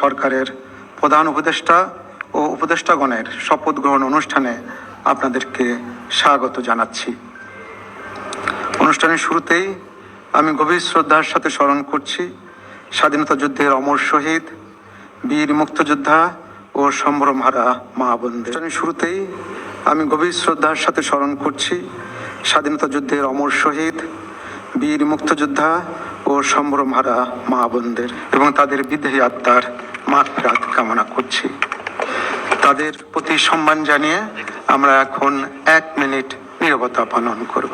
সরকারের প্রধান উপদেষ্টা ও উপদেষ্টাগণের শপথ গ্রহণ অনুষ্ঠানে আপনাদেরকে স্বাগত জানাচ্ছি। অনুষ্ঠানের শুরুতেই আমি গভীর শ্রদ্ধার সাথে স্মরণ করছি স্বাধীনতা যুদ্ধের অমর শহীদ, বীর মুক্তিযোদ্ধা ও সম্ভ্রমহারা মা বোনদের। অনুষ্ঠানের শুরুতেই আমি গভীর শ্রদ্ধার সাথে স্মরণ করছি স্বাধীনতা যুদ্ধের অমর শহীদ, বীর মুক্তিযোদ্ধা ও সম্ভ্রমহারা মা বোনদের এবং তাদের বিদেহী আত্মার মাগফিরাত কামনা করছি। তাদের প্রতি সম্মান জানিয়ে আমরা এখন 1 মিনিট নীরবতা পালন করব।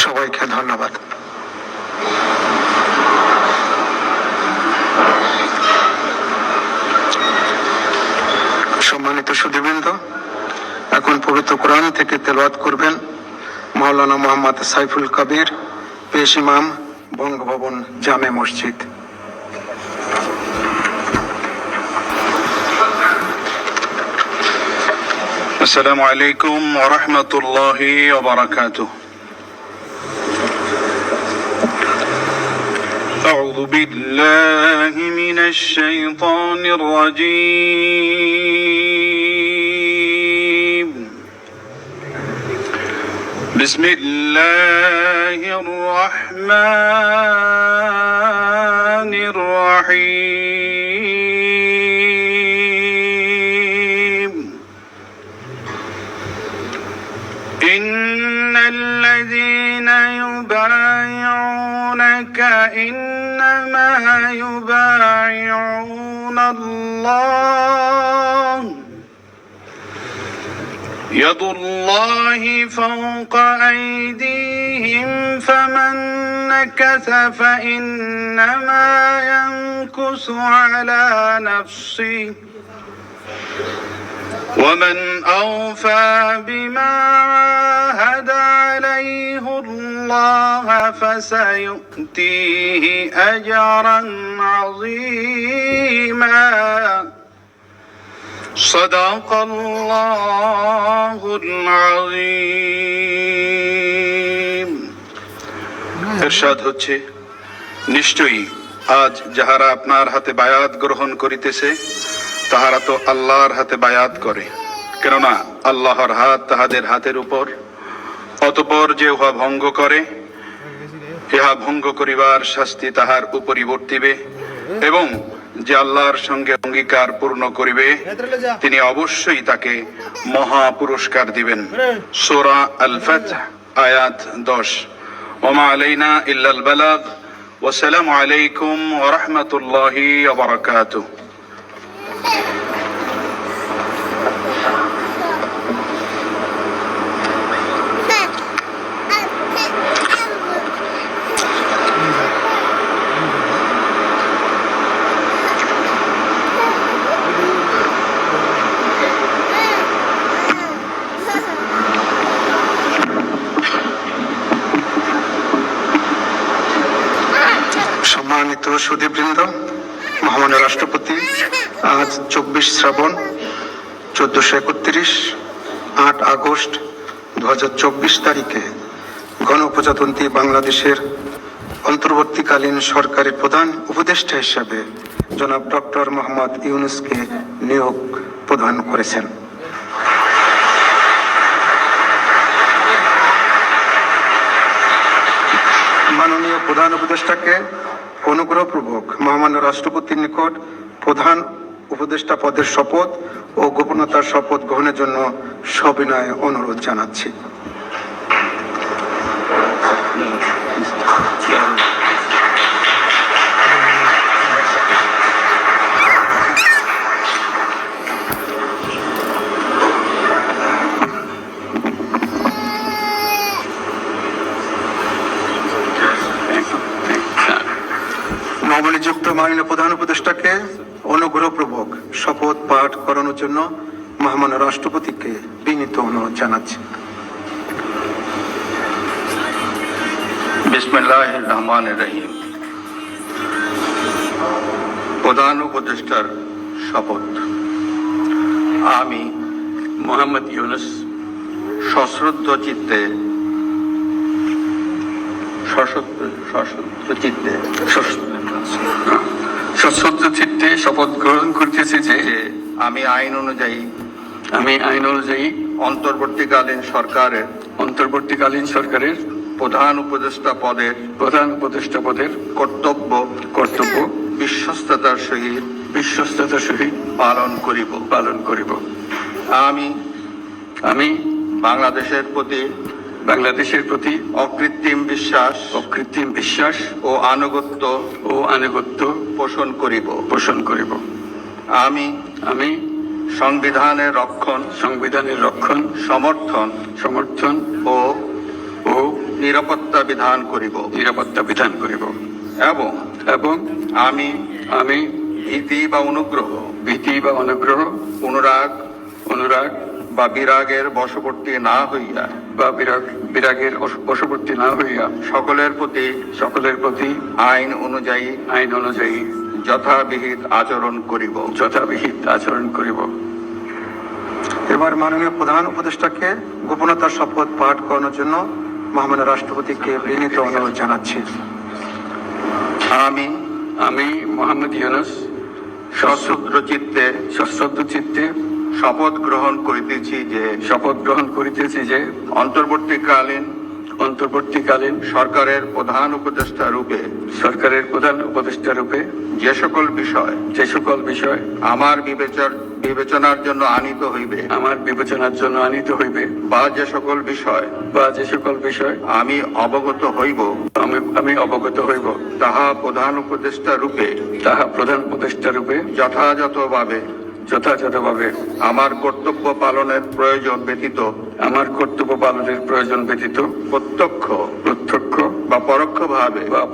সবাইকে ধন্যবাদ। সম্মানিত সুধীবৃন্দ, এখন পবিত্র কোরআন থেকে তেলাওয়াত করবেন মাওলানা মোহাম্মদ সাইফুল কবির, পেশ ইমাম, বঙ্গভবন জামে মসজিদ। আসসালামু আলাইকুম ওয়া রাহমাতুল্লাহি ওয়া বারাকাতুহু। أعوذ بالله من الشيطان الرجيم. بسم الله الرحمن الرحيم. إن الذين يبايعونك إنما يبايعون الله يد الله فوق أيديهم فمن نكث فإنما ينكث على نفسه ومن أوفى بما عاهد عليه الله فسيؤتيه أجرا عظيما. صدق الله العظيم. ইরশাদ হচ্ছে, নিশ্চয়ই আজ যাহারা আপনার হাতে বায়াত গ্রহণ করিতেছে তাহারা তো আল্লাহর হাতে বায়াত করে, কেননা আল্লাহর হাত তাহাদের হাতের উপর। অতঃপর যে উহা ভঙ্গ করে, ইহা ভঙ্গ করিবার শাস্তি তাহার উপরই বর্তিবে, এবং যে আল্লাহর সঙ্গে অঙ্গীকার পূর্ণ করিবে তিনি অবশ্যই তাকে মহা পুরস্কার দিবেন। সূরা আল ফাতহ আয়াত 10। ওমা আলাইনা ইল্লাল বালাগ। ওয়াসসালামু আলাইকুম ওয়া রাহমাতুল্লাহি ওয়া বারাকাতুহু। সম্মানিত সুধীবৃন্দ, মহামান্য রাষ্ট্রপতি আজ 24 শ্রাবণ 1431 8 আগস্ট 2024 তারিখে গণপ্রজাতন্ত্রী বাংলাদেশের অন্তর্বর্তীকালীন সরকারের প্রধান উপদেষ্টা হিসাবে জনাব ডক্টর মোহাম্মদ ইউনূসকে নিয়োগ প্রদান করেছেন। মাননীয় প্রধান উপদেষ্টাকে অনুগ্রহপূর্বক মহামান্য রাষ্ট্রপতির নিকট প্রধান উপদেষ্টা পদের শপথ ও গোপনতার শপথ গ্রহণের জন্য সবিনয়ে অনুরোধ জানাচ্ছি। নবনিযুক্ত মাননীয় প্রধান উপদেষ্টাকে অনুগ্রহপূর্বক শপথ পাঠ করানোর জন্য মহামান্য রাষ্ট্রপতিকে বিনীত অনুরোধ জানাচ্ছি। বিসমিল্লাহির রহমানির রহিম। প্রধান উপদেষ্টার শপথ। আমি মোহাম্মদ ইউনুস সশ্রদ্ধ চিত্তে সশ্রদ্ধ চিত্তে শপথ গ্রহণ করতেছি যে আমি আইন অনুযায়ী অন্তর্বর্তীকালীন সরকারের প্রধান উপদেষ্টা পদের কর্তব্য বিশ্বস্ততার সহিত পালন করিব। আমি বাংলাদেশের প্রতি অকৃত্রিম বিশ্বাস ও আনুগত্য পোষণ করিব। আমি সংবিধানের রক্ষণ সমর্থন ও নিরাপত্তা বিধান করিব এবং আমি ভীতি বা অনুগ্রহ অনুরাগ বা বিরাগের বশবর্তী না হইয়া সকলের প্রতি আইন অনুযায়ী যথাবিহিত আচরণ করিব। এবার মাননীয় প্রধান উপদেষ্টাকে গোপনতার শপথ পাঠ করানোর জন্য মহামান্য রাষ্ট্রপতিকে বিনীত অনুরোধ জানাচ্ছি। আমি মোহাম্মদ ইউনুস সশ্রদ্ধ চিত্তে শপথ গ্রহণ করিতেছি যে অন্তর্বর্তীকালীন সরকারের প্রধান উপদেষ্টা রূপে যে সকল বিষয় আমার বিবেচনার জন্য আনিত হইবে বা যে সকল বিষয় আমি অবগত হইব তাহা প্রধান উপদেষ্টা রূপে যথাযথভাবে আমার কর্তব্য পালনের প্রয়োজন ব্যতীত প্রত্যক্ষ বা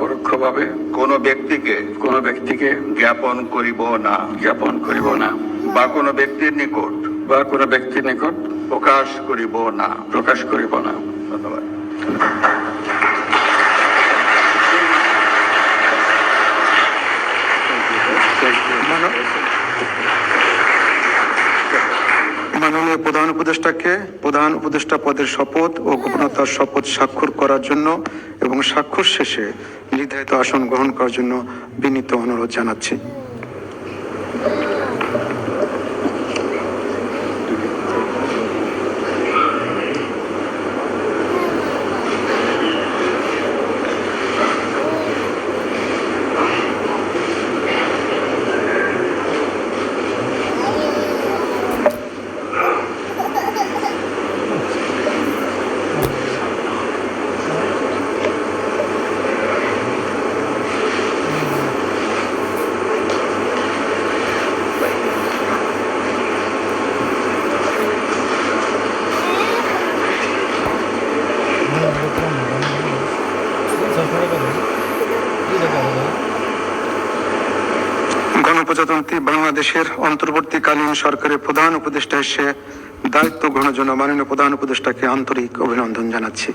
পরোক্ষভাবে কোনো ব্যক্তিকে জ্ঞাপন করিব না বা কোনো ব্যক্তির নিকট প্রকাশ করিব না। ধন্যবাদ। মাননীয় প্রধান উপদেষ্টাকে প্রধান উপদেষ্টা পদের শপথ ও গোপনতার শপথ স্বাক্ষর করার জন্য এবং স্বাক্ষর শেষে নির্ধারিত আসন গ্রহণ করার জন্য বিনীত অনুরোধ জানাচ্ছি। গণপ্রজাতন্ত্রী বাংলাদেশের অন্তর্বর্তীকালীন সরকারের প্রধান উপদেষ্টা হিসেবে দায়িত্ব গ্রহণের জন্য মাননীয় প্রধান উপদেষ্টাকে আন্তরিক অভিনন্দন জানাচ্ছি।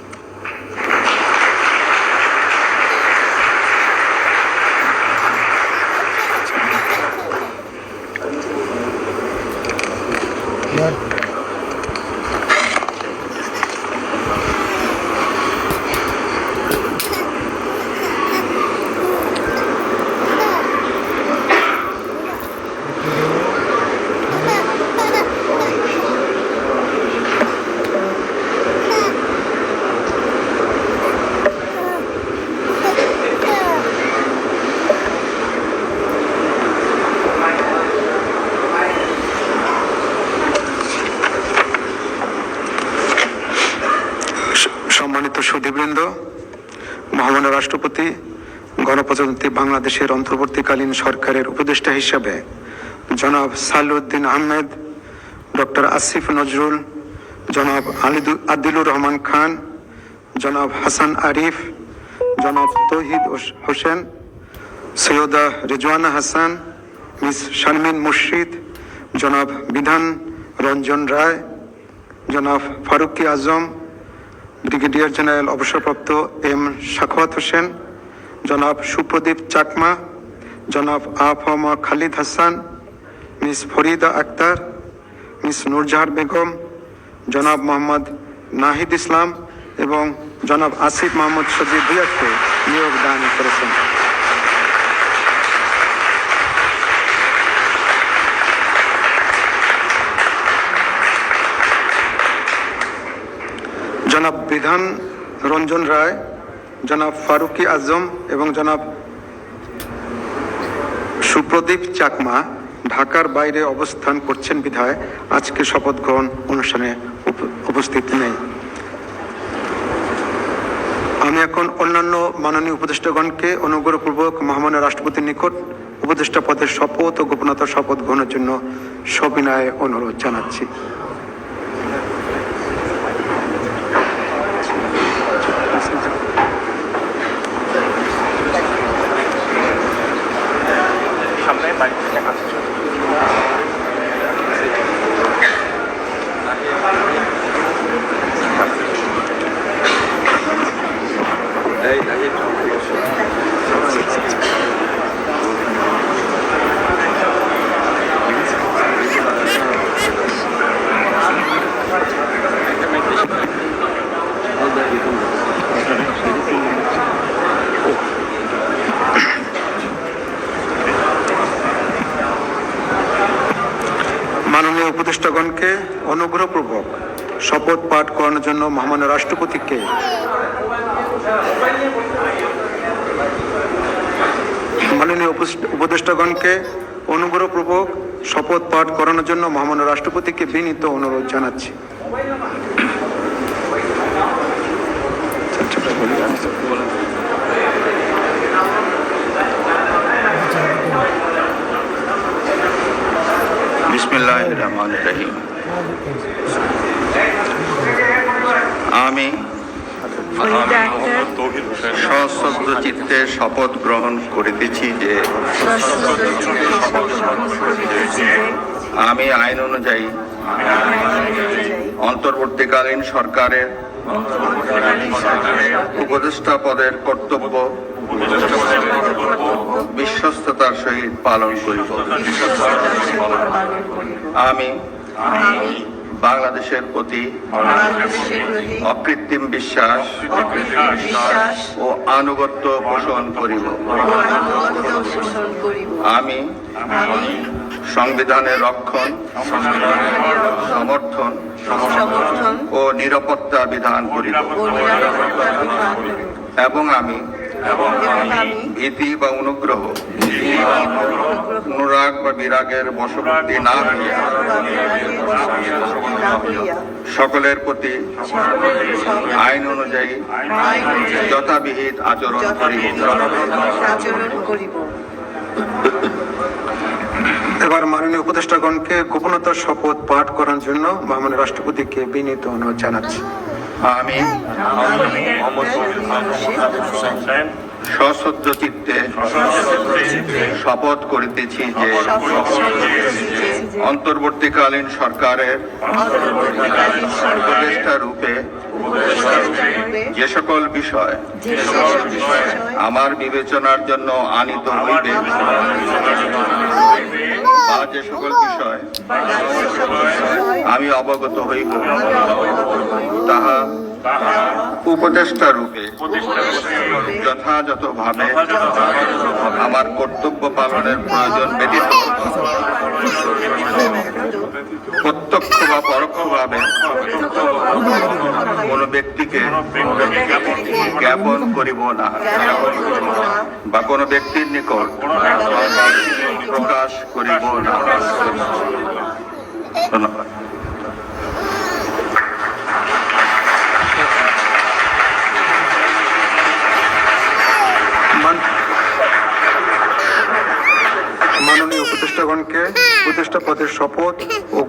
সম্মানিত সুধীবৃন্দ, মহামান্য রাষ্ট্রপতি গণপ্রজাতন্ত্রী বাংলাদেশের অন্তর্বর্তীকালীন সরকারের উপদেষ্টা হিসাবে জনাব সালেউদ্দিন আহমেদ, ডক্টর আসিফ নজরুল, জনাব আদিলুর রহমান খান, জনাব হাসান আরিফ, জনাব তৌহিদ হোসেন, সৈয়দা রেজওয়ানা হাসান, মিস শারমিন মুর্শিদ, জনাব বিধান রঞ্জন রায়, জনাব ফারুকি আজম, ব্রিগেডিয়ার জেনারেল অবসরপ্রাপ্ত এম সাখাওয়াত হোসেন, জনাব সুপ্রদীপ চাকমা, জনাব আফম খালিদ হাসান, মিস ফরিদা আক্তার, মিস নূরজাহার বেগম, জনাব মোহাম্মদ নাহিদ ইসলাম এবং জনাব আসিফ মাহমুদ সজিব ভুইয়াকে নিয়োগ দান করেছেন। জনাব বিধান রঞ্জন রায়, জনাব ফারুকি আজম এবং জনাব সুপ্রদীপ চাকমা ঢাকার বাইরে অবস্থান করছেন বিধায় আজকে শপথ গ্রহণ অনুষ্ঠানে উপস্থিত নেই। আমি এখন অন্যান্য মাননীয় উপদেষ্টাগণকে অনুগ্রহপূর্বক মহামান্য রাষ্ট্রপতির নিকট উপদেষ্টা পদের শপথ ও গোপনতার শপথ গ্রহণের জন্য সবিনয়ে অনুরোধ জানাচ্ছি। মাননীয় উপদেষ্টাগণকে অনুগ্রহপূর্বক শপথ পাঠ করানোর জন্য মহামান্য রাষ্ট্রপতিকে মাননীয় উপদেষ্টাগণকে অনুগ্রহপূর্বক শপথ পাঠ করানোর জন্য মহামান্য রাষ্ট্রপতিকে বিনীত অনুরোধ জানাচ্ছি। বিসমিল্লাহির রহমানির রহিম। আমি সশ্রদ্ধ চিত্তে শপথ গ্রহণ করিতেছি যে আমি আইন অনুযায়ী অন্তর্বর্তীকালীন সরকারের উপদেষ্টা পদের কর্তব্য বিশ্বস্ততার সহিত পালন করিব। আমি বাংলাদেশের প্রতি অকৃত্রিম বিশ্বাস ও আনুগত্য পোষণ করিব। আমি সংবিধানের রক্ষণ, সমর্থন ও নিরাপত্তা বিধান করিব এবং আমি ভীতি বা অনুগ্রহ, অনুরাগ বা বিরাগের বশবর্তী না হইয়া সকলের প্রতি আইন অনুযায়ী যথাবিহিত আচরণ করিব। এবার মাননীয় উপদেষ্টাগণকে গোপনতার শপথ পাঠ করার জন্য মহামান্য রাষ্ট্রপতিকে বিনীত অনুরোধ জানাচ্ছি। আমি সশ্রদ্ধ চিত্তে শপথ করিতেছি যে অন্তর্বর্তীকালীন সরকারের উপদেষ্টা রূপে যে সকল বিষয় আমার বিবেচনার জন্য আনিত হইবে বা যে সকল বিষয় আমি অবগত হইব তাহা উপদেষ্টা রূপে যথাযথভাবে আমার কর্তব্য পালনের প্রয়োজন ব্যতীত প্রত্যক্ষ বা পরোক্ষভাবে কোন ব্যক্তিকে জ্ঞাপন করিব না বা কোন ব্যক্তির নিকট প্রকাশ করিব না। ধন্যবাদ। মণ্ডলীগণকে উপদেষ্টা পদের শপথ ও